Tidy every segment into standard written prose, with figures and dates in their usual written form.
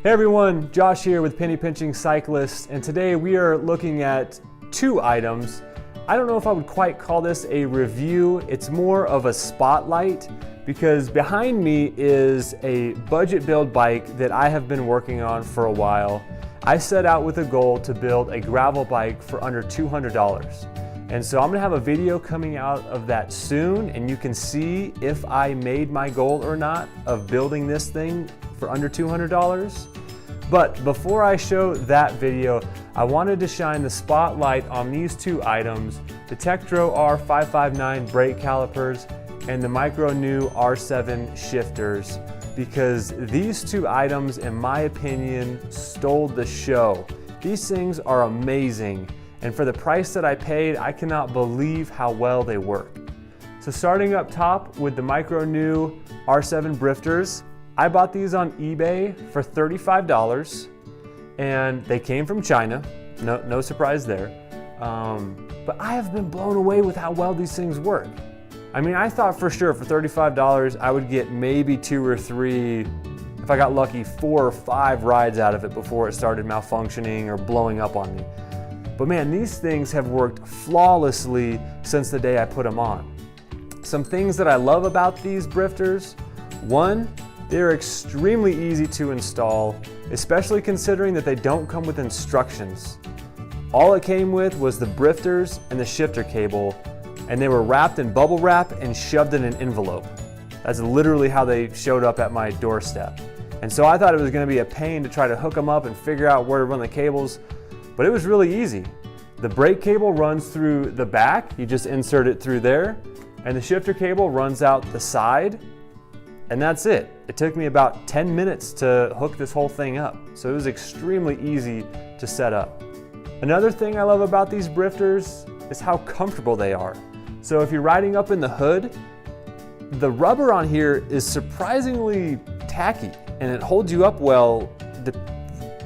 Hey everyone, Josh here with Penny Pinching Cyclist, and today we are looking at two items. I don't know if I would quite call this a review, it's more of a spotlight, because behind me is a budget build bike that I have been working on for a while. I set out with a goal to build a gravel bike for under $200. And so I'm gonna have a video coming out of that soon, and you can see if I made my goal or not of building this thing for under $200. But before I show that video, I wanted to shine the spotlight on these two items, the Tektro R559 brake calipers and the Micronew R7 shifters, because these two items, in my opinion, stole the show. These things are amazing, and for the price that I paid, I cannot believe how well they work. So starting up top with the Micronew R7 brifters, I bought these on eBay for $35, and they came from China. No surprise there. But I have been blown away with how well these things work. I mean, I thought for sure for $35 I would get maybe 2 or 3, if I got lucky, 4 or 5 rides out of it before it started malfunctioning or blowing up on me. But man, these things have worked flawlessly since the day I put them on. Some things that I love about these brifters: one, they're extremely easy to install, especially considering that they don't come with instructions. All it came with was the brifters and the shifter cable, and they were wrapped in bubble wrap and shoved in an envelope. That's literally how they showed up at my doorstep. And so I thought it was gonna be a pain to try to hook them up and figure out where to run the cables, but it was really easy. The brake cable runs through the back, you just insert it through there, and the shifter cable runs out the side, and that's it. It took me about 10 minutes to hook this whole thing up, so it was extremely easy to set up. Another thing I love about these brifters is how comfortable they are. So if you're riding up in the hood, the rubber on here is surprisingly tacky, and it holds you up well.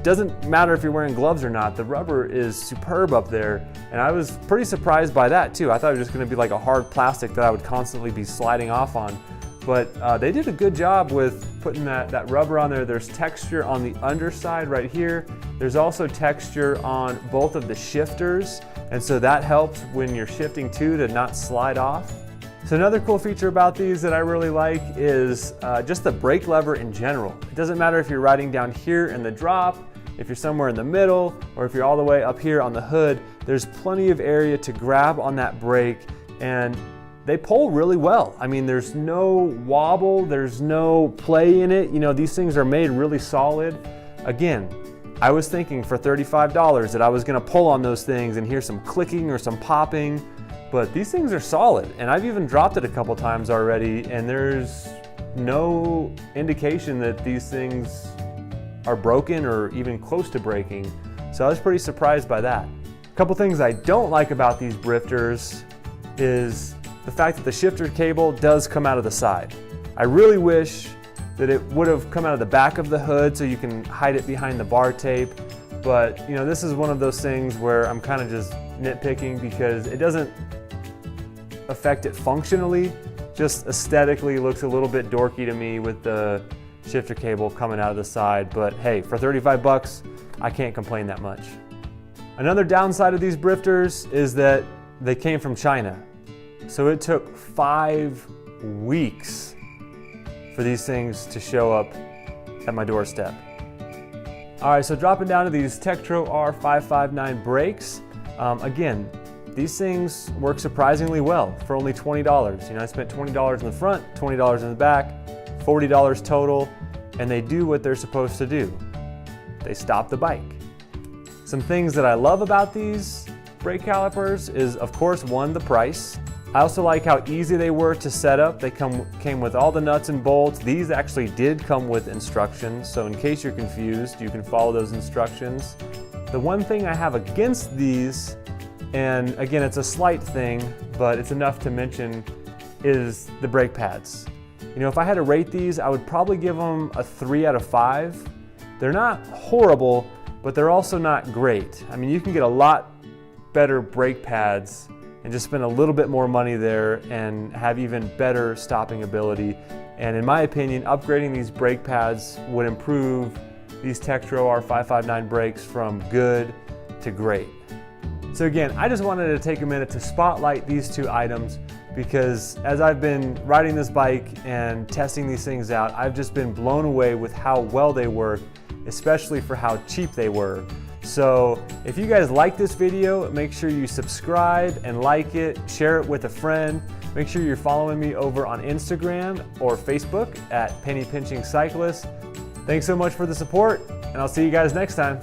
Doesn't matter if you're wearing gloves or not, the rubber is superb up there, and I was pretty surprised by that too. I thought it was just gonna be like a hard plastic that I would constantly be sliding off on. But they did a good job with putting that rubber on there. There's texture on the underside right here. There's also texture on both of the shifters, and so that helps when you're shifting to not slide off. So another cool feature about these that I really like is just the brake lever in general. It doesn't matter if you're riding down here in the drop, if you're somewhere in the middle, or if you're all the way up here on the hood, there's plenty of area to grab on that brake, and they pull really well. I mean, there's no wobble, there's no play in it. You know, these things are made really solid. Again, I was thinking for $35 that I was gonna pull on those things and hear some clicking or some popping, but these things are solid. And I've even dropped it a couple times already, and there's no indication that these things are broken or even close to breaking. So I was pretty surprised by that. A couple things I don't like about these brifters is the fact that the shifter cable does come out of the side. I really wish that it would have come out of the back of the hood so you can hide it behind the bar tape. But you know, this is one of those things where I'm kind of just nitpicking because it doesn't affect it functionally, just aesthetically looks a little bit dorky to me with the shifter cable coming out of the side. But hey, for 35 bucks, I can't complain that much. Another downside of these brifters is that they came from China. So it took 5 weeks for these things to show up at my doorstep. All right, so dropping down to these Tektro R559 brakes. Again, these things work surprisingly well for only $20. You know, I spent $20 in the front, $20 in the back, $40 total, and they do what they're supposed to do. They stop the bike. Some things that I love about these brake calipers is, of course, one, the price. I also like how easy they were to set up. They came with all the nuts and bolts. These actually did come with instructions, so in case you're confused, you can follow those instructions. The one thing I have against these, and again, it's a slight thing, but it's enough to mention, is the brake pads. You know, if I had to rate these, I would probably give them a 3 out of 5. They're not horrible, but they're also not great. I mean, you can get a lot better brake pads and just spend a little bit more money there and have even better stopping ability. And in my opinion, upgrading these brake pads would improve these Tektro R559 brakes from good to great. So again, I just wanted to take a minute to spotlight these two items because as I've been riding this bike and testing these things out, I've just been blown away with how well they work, especially for how cheap they were. So if you guys like this video, make sure you subscribe and like it, share it with a friend. Make sure you're following me over on Instagram or Facebook at Penny Pinching Cyclist. Thanks so much for the support, and I'll see you guys next time.